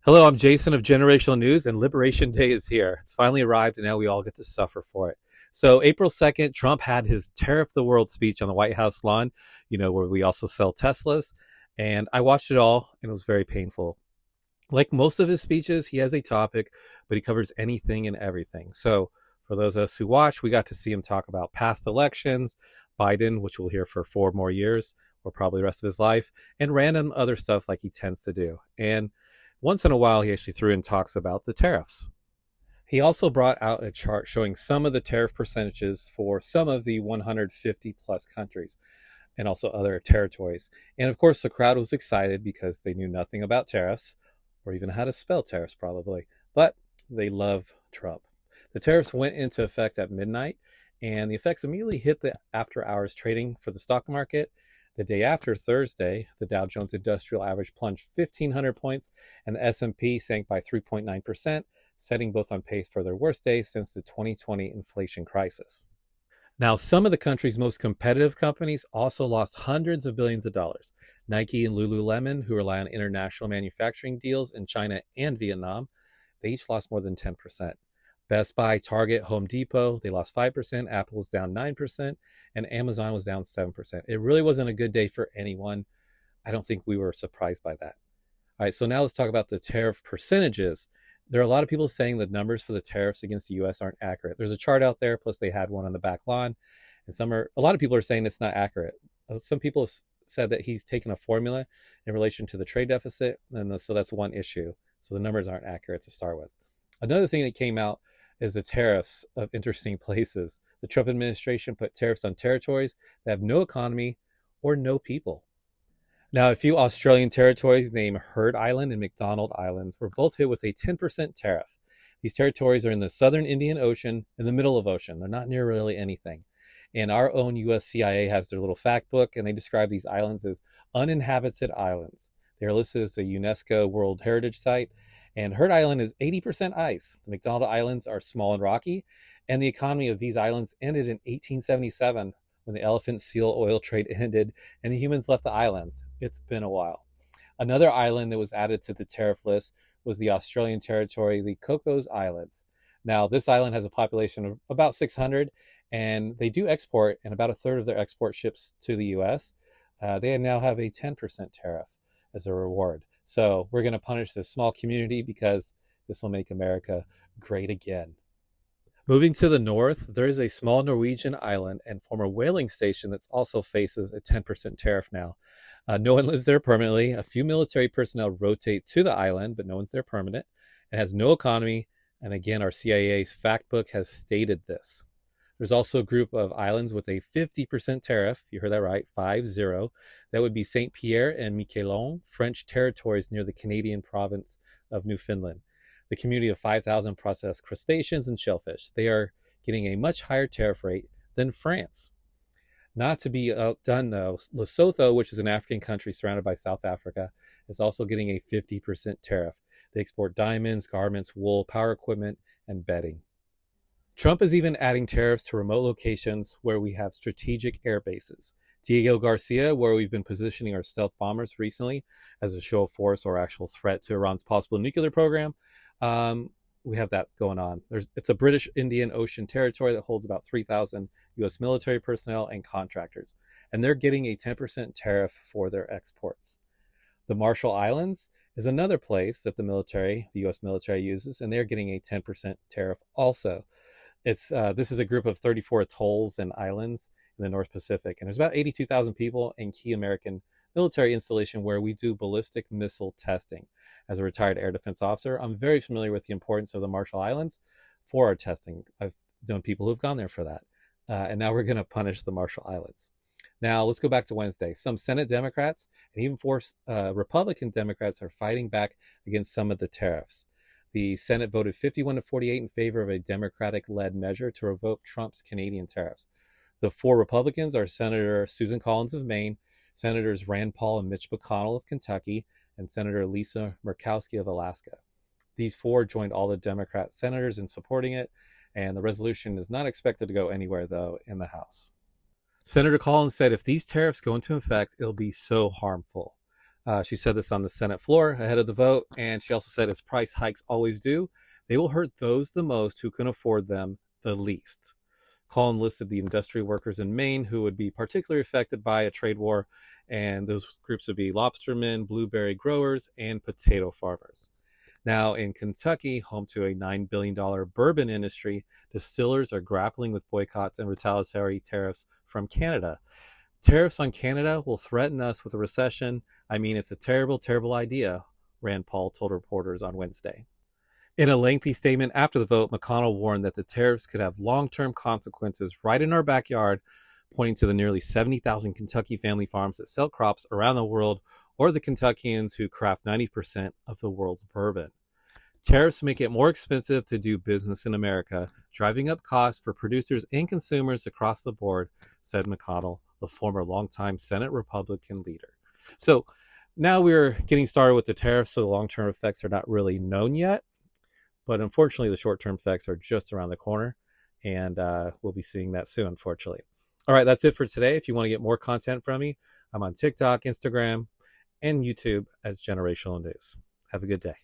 Hello, I'm Jason of Generational News, and Liberation Day is here. It's finally arrived, and now we all get to suffer for it. So, April 2nd, Trump had his Tariff the World speech on the White House lawn, where we also sell Teslas. And I watched it all, and it was very painful. Like most of his speeches, he has a topic, but he covers anything and everything. So, for those of us who watch, we got to see him talk about past elections, Biden, which we'll hear for 4 more years, or probably the rest of his life, and random other stuff like he tends to do. And once in a while, he actually threw in talks about the tariffs. He also brought out a chart showing some of the tariff percentages for some of the 150 plus countries and also other territories. And of course, the crowd was excited because they knew nothing about tariffs or even how to spell tariffs, probably. But they love Trump. The tariffs went into effect at midnight, and the effects immediately hit the after hours trading for the stock market. The day after, Thursday, the Dow Jones Industrial Average plunged 1,500 points, and the S&P sank by 3.9%, setting both on pace for their worst day since the 2020 inflation crisis. Now, some of the country's most competitive companies also lost hundreds of billions of dollars. Nike and Lululemon, who rely on international manufacturing deals in China and Vietnam, they each lost more than 10%. Best Buy, Target, Home Depot, they lost 5%, Apple was down 9%, and Amazon was down 7%. It really wasn't a good day for anyone. I don't think we were surprised by that. All right, so now let's talk about the tariff percentages. There are a lot of people saying the numbers for the tariffs against the U.S. aren't accurate. There's a chart out there, plus they had one on the back lawn, and a lot of people are saying it's not accurate. Some people have said that he's taken a formula in relation to the trade deficit, and so that's one issue. So the numbers aren't accurate to start with. Another thing that came out is the tariffs of interesting places. The Trump administration put tariffs on territories that have no economy or no people. Now, a few Australian territories named Heard Island and McDonald Islands were both hit with a 10% tariff. These territories are in the southern Indian Ocean, in the middle of ocean. They're not near really anything. And our own US CIA has their little fact book, and they describe these islands as uninhabited islands. They are listed as a UNESCO World Heritage Site, and Heard Island is 80% ice. The McDonald Islands are small and rocky, and the economy of these islands ended in 1877 when the elephant seal oil trade ended and the humans left the islands. It's been a while. Another island that was added to the tariff list was the Australian territory, the Cocos Islands. Now, this island has a population of about 600, and they do export, and about a third of their export ships to the US. They now have a 10% tariff as a reward. So we're going to punish this small community because this will make America great again. Moving to the north, there is a small Norwegian island and former whaling station that also faces a 10% tariff now. No one lives there permanently. A few military personnel rotate to the island, but no one's there permanent. It has no economy. And again, our CIA's fact book has stated this. There's also a group of islands with a 50% tariff. You heard that right, 50. That would be Saint Pierre and Miquelon, French territories near the Canadian province of Newfoundland. The community of 5,000 processed crustaceans and shellfish. They are getting a much higher tariff rate than France. Not to be outdone, though, Lesotho, which is an African country surrounded by South Africa, is also getting a 50% tariff. They export diamonds, garments, wool, power equipment, and bedding. Trump is even adding tariffs to remote locations where we have strategic air bases. Diego Garcia, where we've been positioning our stealth bombers recently as a show of force or actual threat to Iran's possible nuclear program, we have that going on. It's a British Indian Ocean territory that holds about 3,000 U.S. military personnel and contractors, and they're getting a 10% tariff for their exports. The Marshall Islands is another place that the U.S. military uses, and they're getting a 10% tariff also. This is a group of 34 atolls and islands in the North Pacific, and there's about 82,000 people in key American military installation where we do ballistic missile testing. As a retired air defense officer, I'm very familiar with the importance of the Marshall Islands for our testing. I've known people who've gone there for that. And now we're going to punish the Marshall Islands. Now, let's go back to Wednesday. Some Senate Democrats and even 4 Republican Democrats are fighting back against some of the tariffs. The Senate voted 51-48 in favor of a Democratic-led measure to revoke Trump's Canadian tariffs. The 4 Republicans are Senator Susan Collins of Maine, Senators Rand Paul and Mitch McConnell of Kentucky, and Senator Lisa Murkowski of Alaska. These 4 joined all the Democrat senators in supporting it, and the resolution is not expected to go anywhere, though, in the House. Senator Collins said if these tariffs go into effect, it'll be so harmful. She said this on the Senate floor ahead of the vote, and she also said, as price hikes always do, they will hurt those the most who can afford them the least. Collin listed the industry workers in Maine who would be particularly affected by a trade war, and those groups would be lobstermen, blueberry growers, and potato farmers. Now, in Kentucky, home to a $9 billion bourbon industry, distillers are grappling with boycotts and retaliatory tariffs from Canada. Tariffs on Canada will threaten us with a recession. I mean, it's a terrible, terrible idea, Rand Paul told reporters on Wednesday. In a lengthy statement after the vote, McConnell warned that the tariffs could have long-term consequences right in our backyard, pointing to the nearly 70,000 Kentucky family farms that sell crops around the world, or the Kentuckians who craft 90% of the world's bourbon. Tariffs make it more expensive to do business in America, driving up costs for producers and consumers across the board, said McConnell, the former longtime Senate Republican leader. So now we're getting started with the tariffs, so the long-term effects are not really known yet. But unfortunately, the short-term effects are just around the corner, and we'll be seeing that soon, unfortunately. All right, that's it for today. If you want to get more content from me, I'm on TikTok, Instagram, and YouTube as Generational News. Have a good day.